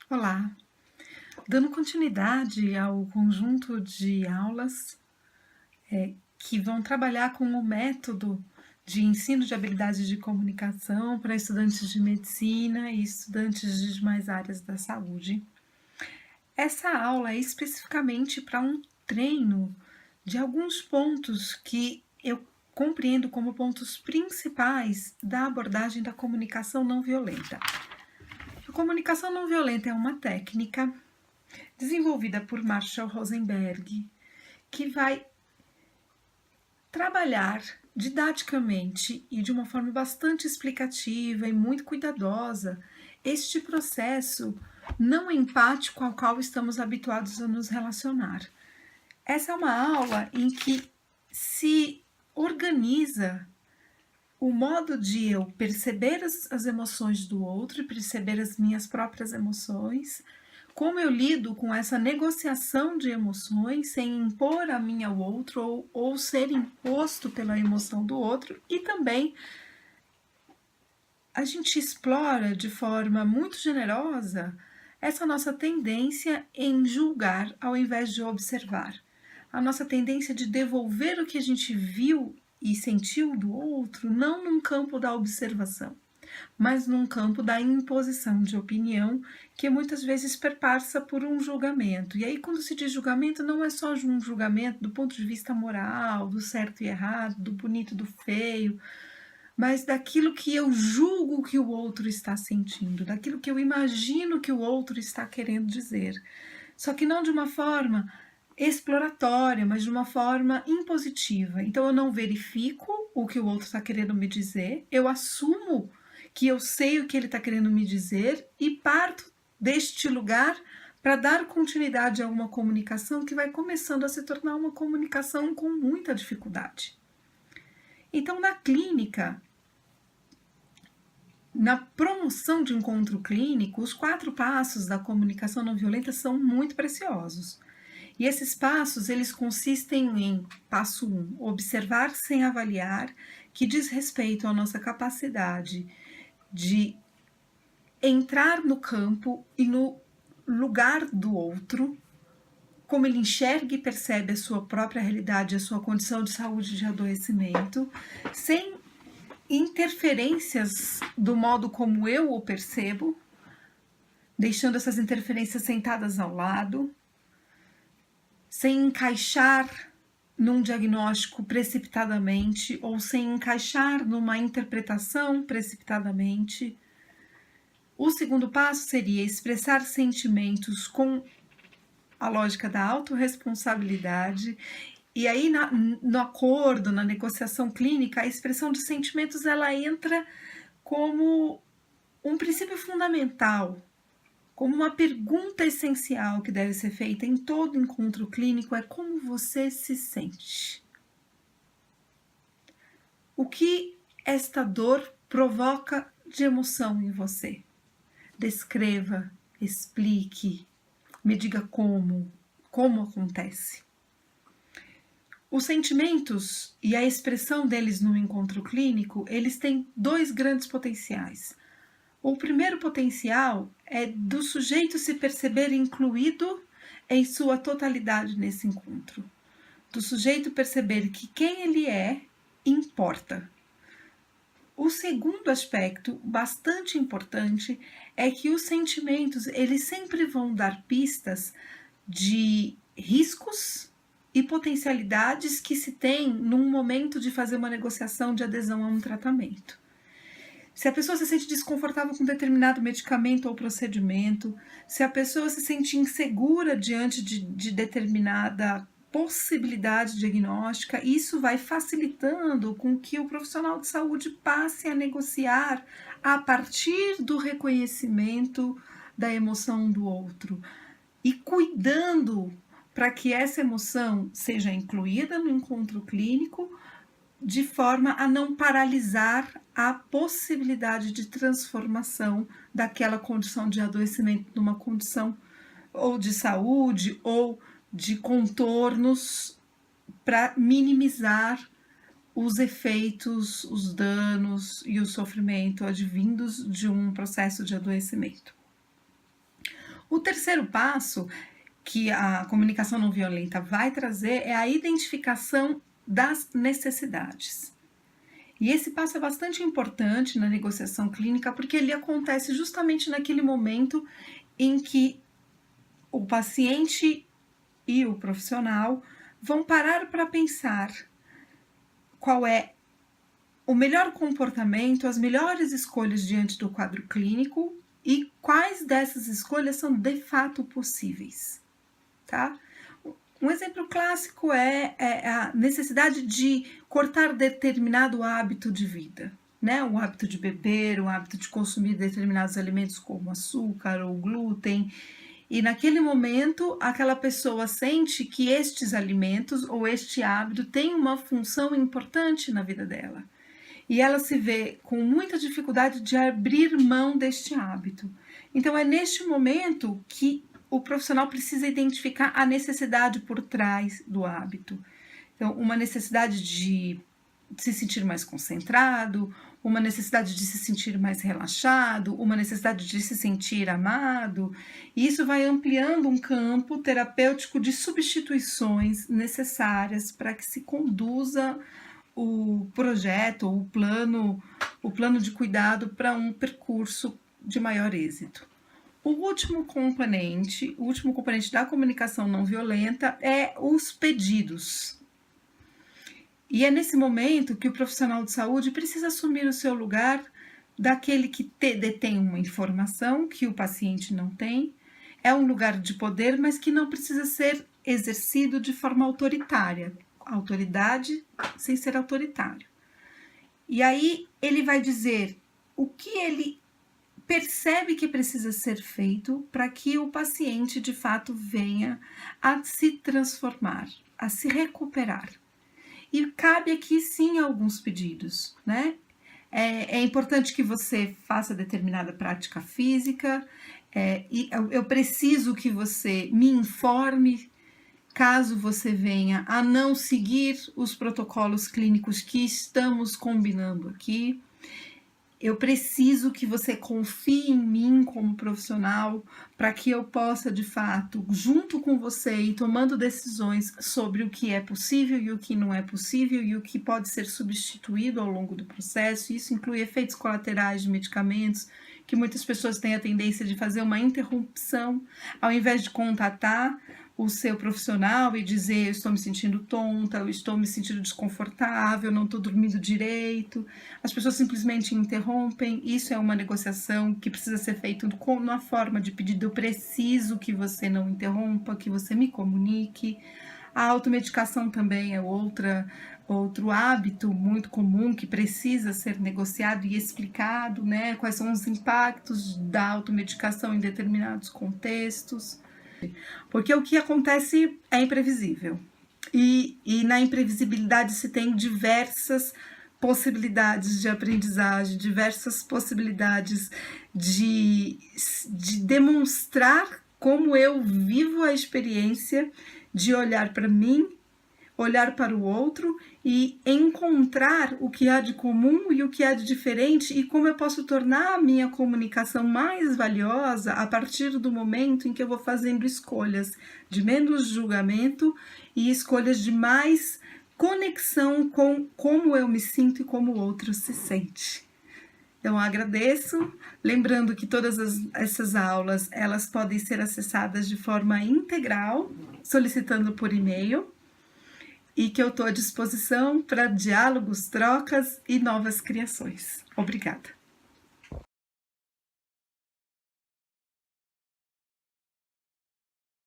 Olá! Dando continuidade ao conjunto de aulas que vão trabalhar com o método de ensino de habilidades de comunicação para estudantes de medicina e estudantes de demais áreas da saúde. Essa aula é especificamente para um treino de alguns pontos que eu compreendo como pontos principais da abordagem da comunicação não violenta. A comunicação não violenta é uma técnica desenvolvida por Marshall Rosenberg, que vai trabalhar didaticamente e de uma forma bastante explicativa e muito cuidadosa este processo não empático ao qual estamos habituados a nos relacionar. Essa é uma aula em que se organiza o modo de eu perceber as emoções do outro e perceber as minhas próprias emoções, como eu lido com essa negociação de emoções sem impor a mim ao outro ou ser imposto pela emoção do outro, e também a gente explora de forma muito generosa essa nossa tendência em julgar ao invés de observar, a nossa tendência de devolver o que a gente viu e sentiu do outro, não num campo da observação, mas num campo da imposição de opinião, que muitas vezes perpassa por um julgamento. E aí, quando se diz julgamento, não é só um julgamento do ponto de vista moral, do certo e errado, do bonito e do feio, mas daquilo que eu julgo que o outro está sentindo, daquilo que eu imagino que o outro está querendo dizer. Só que não de uma forma exploratória, mas de uma forma impositiva. Então eu não verifico o que o outro está querendo me dizer, eu assumo que eu sei o que ele está querendo me dizer e parto deste lugar para dar continuidade a uma comunicação que vai começando a se tornar uma comunicação com muita dificuldade. Então, na clínica, na promoção de encontro clínico, os 4 passos da comunicação não violenta são muito preciosos. E esses passos, eles consistem em: passo 1, observar sem avaliar, que diz respeito à nossa capacidade de entrar no campo e no lugar do outro, como ele enxerga e percebe a sua própria realidade, a sua condição de saúde e de adoecimento, sem interferências do modo como eu o percebo, deixando essas interferências sentadas ao lado, sem encaixar num diagnóstico precipitadamente ou sem encaixar numa interpretação precipitadamente. O segundo passo seria expressar sentimentos com a lógica da autorresponsabilidade. E aí, no acordo, na negociação clínica, a expressão de sentimentos ela entra como um princípio fundamental, como uma pergunta essencial que deve ser feita em todo encontro clínico: é como você se sente? O que esta dor provoca de emoção em você? Descreva, explique, me diga como acontece. Os sentimentos e a expressão deles no encontro clínico, eles têm 2 grandes potenciais. O primeiro potencial é do sujeito se perceber incluído em sua totalidade nesse encontro. Do sujeito perceber que quem ele é importa. O segundo aspecto, bastante importante, é que os sentimentos, eles sempre vão dar pistas de riscos e potencialidades que se tem num momento de fazer uma negociação de adesão a um tratamento. Se a pessoa se sente desconfortável com determinado medicamento ou procedimento, se a pessoa se sente insegura diante de determinada possibilidade diagnóstica, isso vai facilitando com que o profissional de saúde passe a negociar a partir do reconhecimento da emoção do outro e cuidando para que essa emoção seja incluída no encontro clínico, de forma a não paralisar a possibilidade de transformação daquela condição de adoecimento numa condição ou de saúde ou de contornos, para minimizar os efeitos, os danos e o sofrimento advindos de um processo de adoecimento. O terceiro passo que a comunicação não violenta vai trazer é a identificação das necessidades. E esse passo é bastante importante na negociação clínica porque ele acontece justamente naquele momento em que o paciente e o profissional vão parar para pensar qual é o melhor comportamento, as melhores escolhas diante do quadro clínico e quais dessas escolhas são de fato possíveis, tá? Um exemplo clássico é a necessidade de cortar determinado hábito de vida, né? O hábito de beber, o hábito de consumir determinados alimentos como açúcar ou glúten. E naquele momento, aquela pessoa sente que estes alimentos ou este hábito tem uma função importante na vida dela. E ela se vê com muita dificuldade de abrir mão deste hábito. Então, é neste momento que o profissional precisa identificar a necessidade por trás do hábito. Então, uma necessidade de se sentir mais concentrado, uma necessidade de se sentir mais relaxado, uma necessidade de se sentir amado. E isso vai ampliando um campo terapêutico de substituições necessárias para que se conduza o projeto ou o plano de cuidado para um percurso de maior êxito. O último componente da comunicação não violenta é os pedidos. E é nesse momento que o profissional de saúde precisa assumir o seu lugar daquele que detém uma informação que o paciente não tem. É um lugar de poder, mas que não precisa ser exercido de forma autoritária. Autoridade sem ser autoritário. E aí ele vai dizer o que ele percebe que precisa ser feito para que o paciente de fato venha a se transformar, a se recuperar. E cabe aqui sim alguns pedidos, né? É importante que você faça determinada prática física, e eu preciso que você me informe caso você venha a não seguir os protocolos clínicos que estamos combinando aqui. Eu preciso que você confie em mim como profissional para que eu possa, de fato, junto com você, ir tomando decisões sobre o que é possível e o que não é possível e o que pode ser substituído ao longo do processo. Isso inclui efeitos colaterais de medicamentos, que muitas pessoas têm a tendência de fazer uma interrupção, ao invés de contatar o seu profissional e dizer: eu estou me sentindo tonta, eu estou me sentindo desconfortável, não estou dormindo direito. As pessoas simplesmente interrompem. Isso é uma negociação que precisa ser feita na forma de pedido: eu preciso que você não interrompa, que você me comunique. A automedicação também é outro hábito muito comum que precisa ser negociado e explicado, né? Quais são os impactos da automedicação em determinados contextos. Porque o que acontece é imprevisível. E na imprevisibilidade se tem diversas possibilidades de aprendizagem, diversas possibilidades de demonstrar como eu vivo a experiência de olhar para mim, olhar para o outro e encontrar o que há de comum e o que há de diferente e como eu posso tornar a minha comunicação mais valiosa a partir do momento em que eu vou fazendo escolhas de menos julgamento e escolhas de mais conexão com como eu me sinto e como o outro se sente. Então, agradeço, lembrando que todas essas aulas, elas podem ser acessadas de forma integral, solicitando por e-mail, e que eu estou à disposição para diálogos, trocas e novas criações. Obrigada.